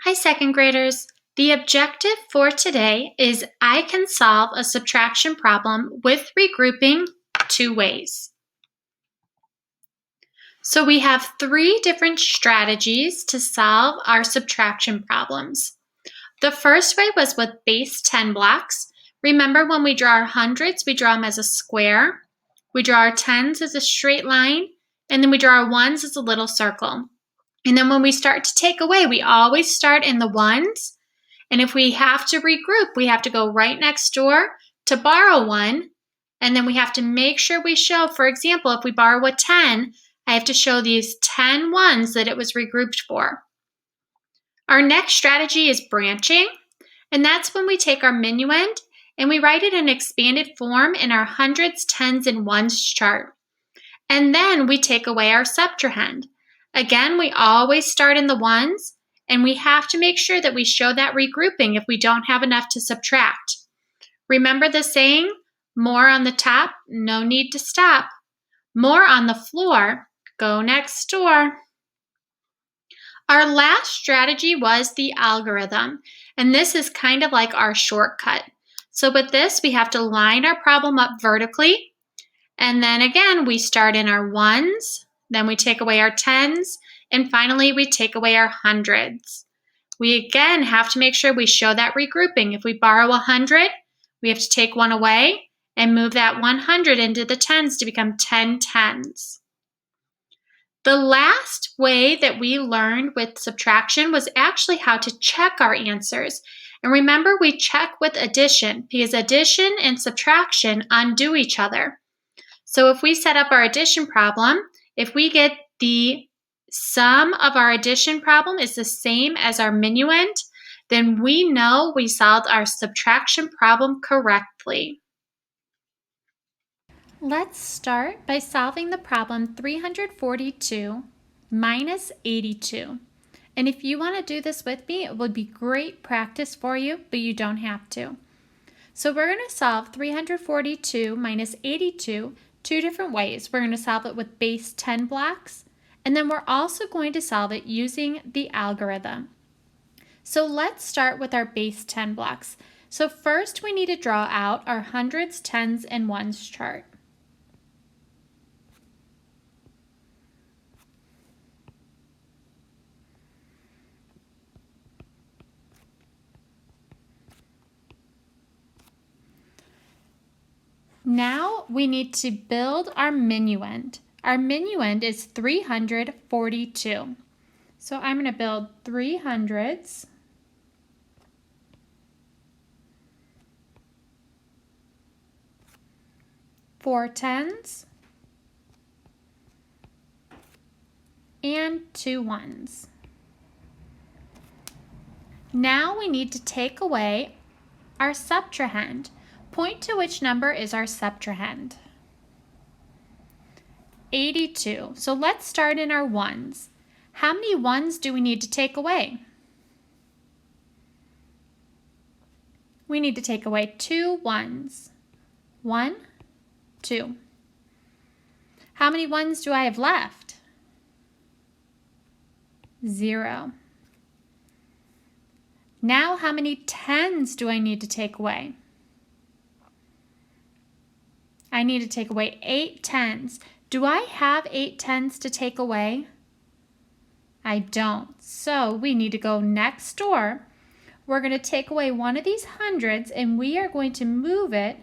Hi, second graders. The objective for today is I can solve a subtraction problem with regrouping two ways. So we have three different strategies to solve our subtraction problems. The first way was with base 10 blocks. Remember when we draw our hundreds, we draw them as a square. We draw our tens as a straight line, and then we draw our ones as a little circle. And then when we start to take away, we always start in the ones. And if we have to regroup, we have to go right next door to borrow one. And then we have to make sure we show, for example, if we borrow a 10, I have to show these 10 ones that it was regrouped for. Our next strategy is branching. And that's when we take our minuend and we write it in expanded form in our hundreds, tens, and ones chart. And then we take away our subtrahend. Again, we always start in the ones, and we have to make sure that we show that regrouping if we don't have enough to subtract. Remember the saying, more on the top, no need to stop. More on the floor, go next door. Our last strategy was the algorithm, and this is kind of like our shortcut. So with this, we have to line our problem up vertically, and then again, we start in our ones, then we take away our tens, and finally we take away our hundreds. We again have to make sure we show that regrouping. If we borrow 100, we have to take one away and move that 100 into the tens to become 10 tens. The last way that we learned with subtraction was actually how to check our answers. And remember, we check with addition because addition and subtraction undo each other. So if we set up our addition problem, if we get the sum of our addition problem is the same as our minuend, then we know we solved our subtraction problem correctly. Let's start by solving the problem 342 minus 82. And if you want to do this with me, it would be great practice for you, but you don't have to. So we're going to solve 342 minus 82 two different ways. We're going to solve it with base 10 blocks, and then we're also going to solve it using the algorithm. So let's start with our base 10 blocks. So first we need to draw out our hundreds, tens, and ones chart. Now we need to build our minuend. Our minuend is 342. So I'm going to build 3 hundreds, 4 tens, and 2 ones. Now we need to take away our subtrahend. Point to which number is our subtrahend. 82. So let's start in our ones. How many ones do we need to take away? We need to take away 2 ones. 1, 2. How many ones do I have left? 0. Now how many tens do I need to take away? I need to take away 8 tens. Do I have 8 tens to take away? I don't. So we need to go next door. We're going to take away one of these hundreds and we are going to move it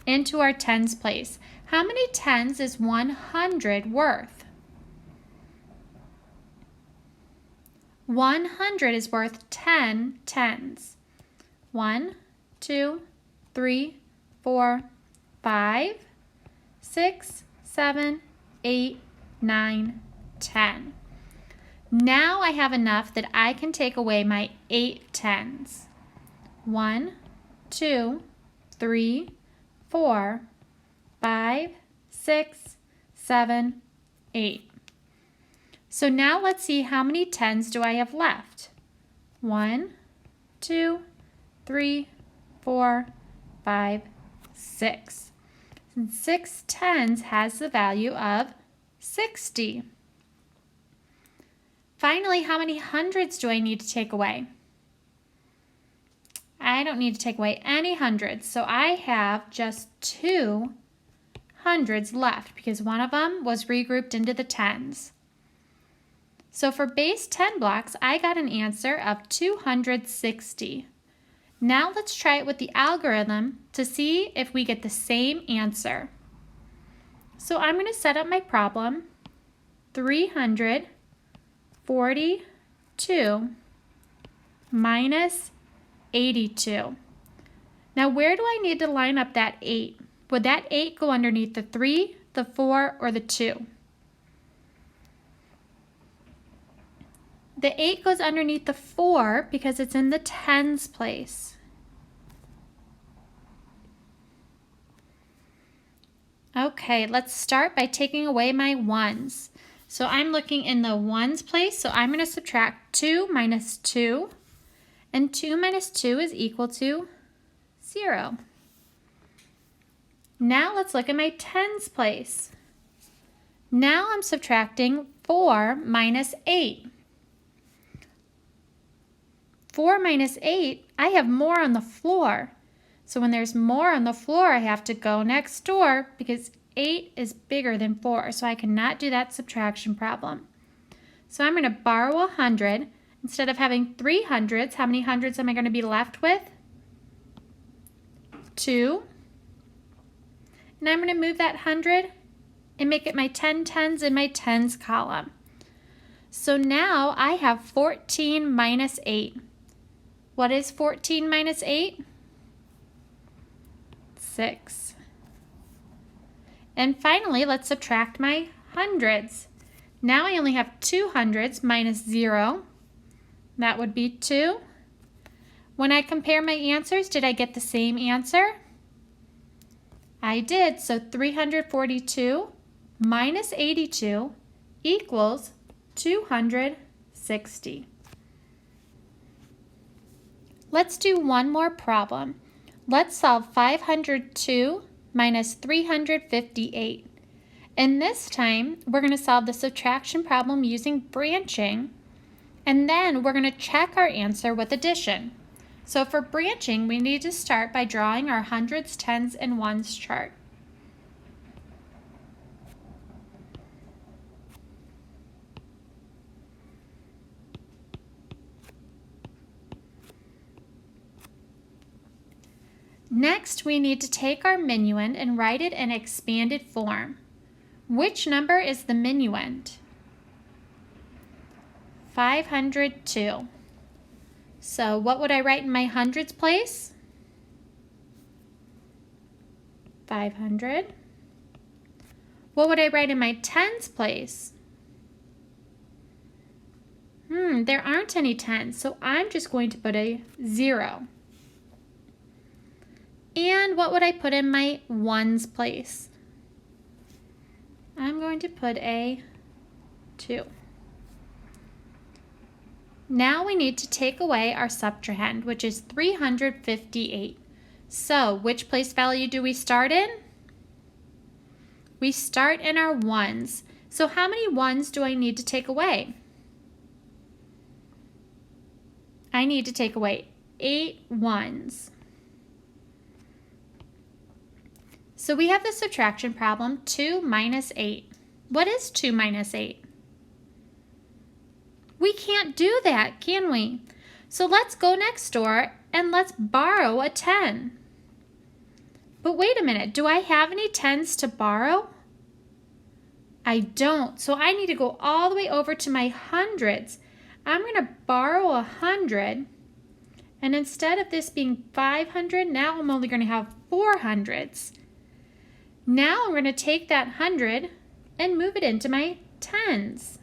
into our tens place. How many tens is 100 worth? 100 is worth 10 tens. 1, 2, 3, 4, 5, 6, 7, 8, 9, 10. Now I have enough that I can take away my 8 tens. 1, 2, 3, 4, 5, 6, 7, 8. So now let's see how many tens do I have left. 1, 2, 3, 4, 5, 6. And 6 tens has the value of 60. Finally, how many hundreds do I need to take away? I don't need to take away any hundreds, so I have just 2 hundreds left because one of them was regrouped into the tens. So for base 10 blocks, I got an answer of 260. Now let's try it with the algorithm to see if we get the same answer. So I'm going to set up my problem, 342 minus 82. Now where do I need to line up that 8? Would that 8 go underneath the 3, the 4, or the 2? The 8 goes underneath the 4 because it's in the tens place. Okay, let's start by taking away my ones. So I'm looking in the ones place, so I'm going to subtract 2 minus 2, and 2 minus 2 is equal to 0. Now let's look at my tens place. Now I'm subtracting 4 minus 8. 4 minus 8, I have more on the floor. So when there's more on the floor, I have to go next door because 8 is bigger than 4, so I cannot do that subtraction problem. So I'm going to borrow 100. Instead of having 3 hundreds, how many hundreds am I going to be left with? 2. And I'm going to move that 100 and make it my 10 tens in my tens column. So now I have 14 minus 8. What is 14 minus 8? 6. And finally, let's subtract my hundreds. Now I only have 2 hundreds minus 0. That would be 2. When I compare my answers, did I get the same answer? I did. So 342 minus 82 equals 260. Let's do one more problem. Let's solve 502 minus 358. And this time, we're going to solve the subtraction problem using branching, and then we're going to check our answer with addition. So for branching, we need to start by drawing our hundreds, tens, and ones chart. Next, we need to take our minuend and write it in expanded form. Which number is the minuend? 502. So what would I write in my hundreds place? 500. What would I write in my tens place? There aren't any tens, so I'm just going to put a 0. And what would I put in my ones place? I'm going to put a 2. Now we need to take away our subtrahend, which is 358. So which place value do we start in? We start in our ones. So how many ones do I need to take away? I need to take away 8 ones. So we have the subtraction problem, 2 minus 8. What is 2 minus 8? We can't do that, can we? So let's go next door and let's borrow a 10. But wait a minute, do I have any tens to borrow? I don't, so I need to go all the way over to my hundreds. I'm going to borrow 100, and instead of this being 500, now I'm only going to have 400s. Now I'm going to take that 100 and move it into my tens.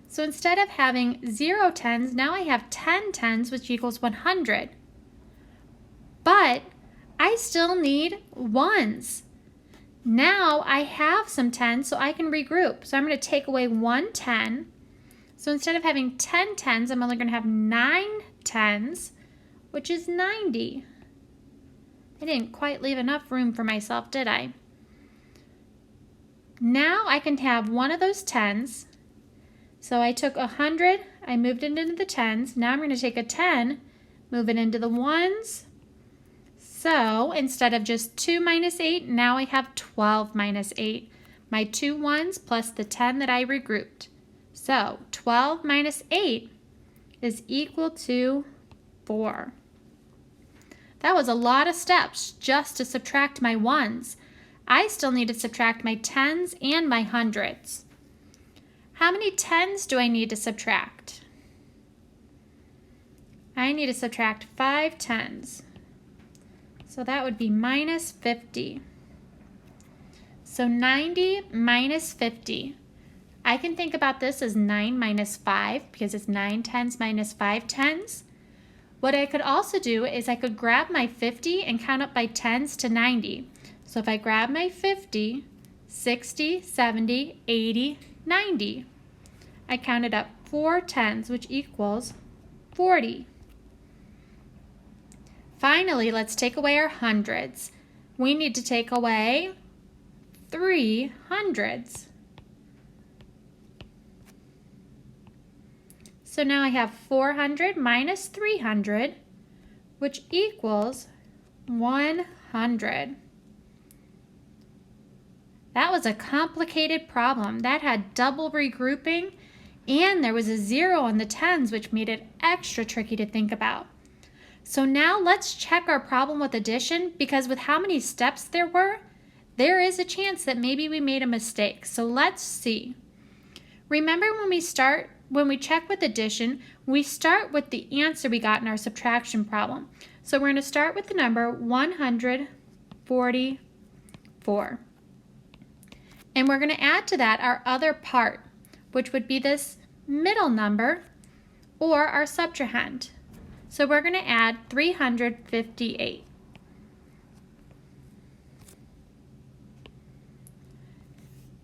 So instead of having 0 tens, now I have 10 tens, which equals 100. But I still need ones. Now I have some tens, so I can regroup. So I'm going to take away 1 10. So instead of having 10 tens, I'm only going to have 9 tens, which is 90. I didn't quite leave enough room for myself, did I? Now I can have one of those tens, So I took 100, I moved it into the tens. Now I'm going to take a 10, move it into the ones. So instead of just 2 minus 8, now I have 12 minus 8. My 2 ones plus the 10 that I regrouped. So 12 minus 8 is equal to 4. That was a lot of steps just to subtract my ones. I still need to subtract my tens and my hundreds. How many tens do I need to subtract? I need to subtract 5 tens. So that would be minus 50. So 90 minus 50. I can think about this as 9 minus 5 because it's 9 tens minus 5 tens. What I could also do is I could grab my 50 and count up by tens to 90. So if I grab my 50, 60, 70, 80, 90. I counted up 4 tens, which equals 40. Finally, let's take away our hundreds. We need to take away 3 hundreds. So now I have 400 minus 300, which equals 100. That was a complicated problem. That had double regrouping, and there was a 0 on the tens, which made it extra tricky to think about. So now let's check our problem with addition, because with how many steps there were, there is a chance that maybe we made a mistake. So let's see. Remember when we check with addition, we start with the answer we got in our subtraction problem. So we're going to start with the number 144. And we're going to add to that our other part, which would be this middle number, or our subtrahend. So we're going to add 358.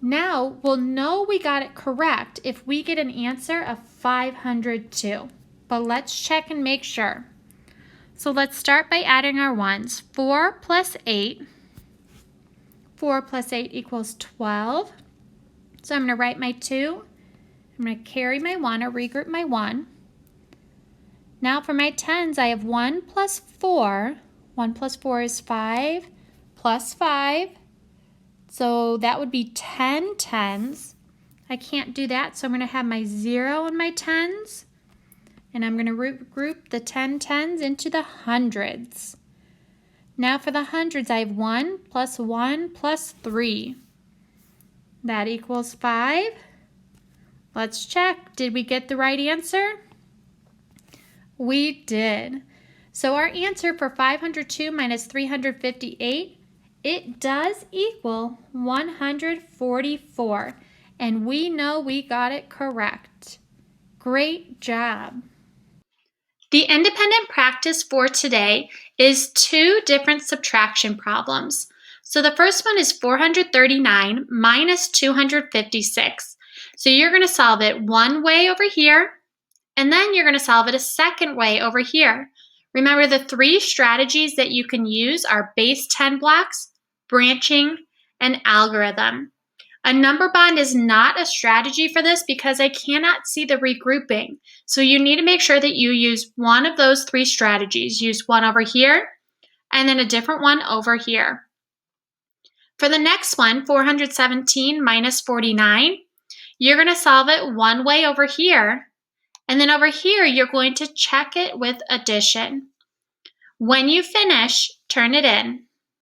Now we'll know we got it correct if we get an answer of 502. But let's check and make sure. So let's start by adding our ones. 4 plus 8. 4 plus 8 equals 12. So I'm going to write my 2. I'm going to carry my 1 or regroup my 1. Now for my tens, I have 1 plus 4. 1 plus 4 is 5 plus 5. So that would be 10 tens. I can't do that, so I'm going to have my 0 in my tens. And I'm going to regroup the 10 tens into the hundreds. Now for the hundreds, I have 1 plus 1 plus 3. That equals 5. Let's check. Did we get the right answer? We did. So our answer for 502 minus 358, it does equal 144. And we know we got it correct. Great job. The independent practice for today is 2 different subtraction problems. So the first one is 439 minus 256. So you're going to solve it one way over here, and then you're going to solve it a second way over here. Remember, the 3 strategies that you can use are base 10 blocks, branching, and algorithm. A number bond is not a strategy for this because I cannot see the regrouping. So you need to make sure that you use one of those 3 strategies. Use one over here and then a different one over here. For the next one, 417 minus 49, you're going to solve it one way over here. And then over here, you're going to check it with addition. When you finish, turn it in.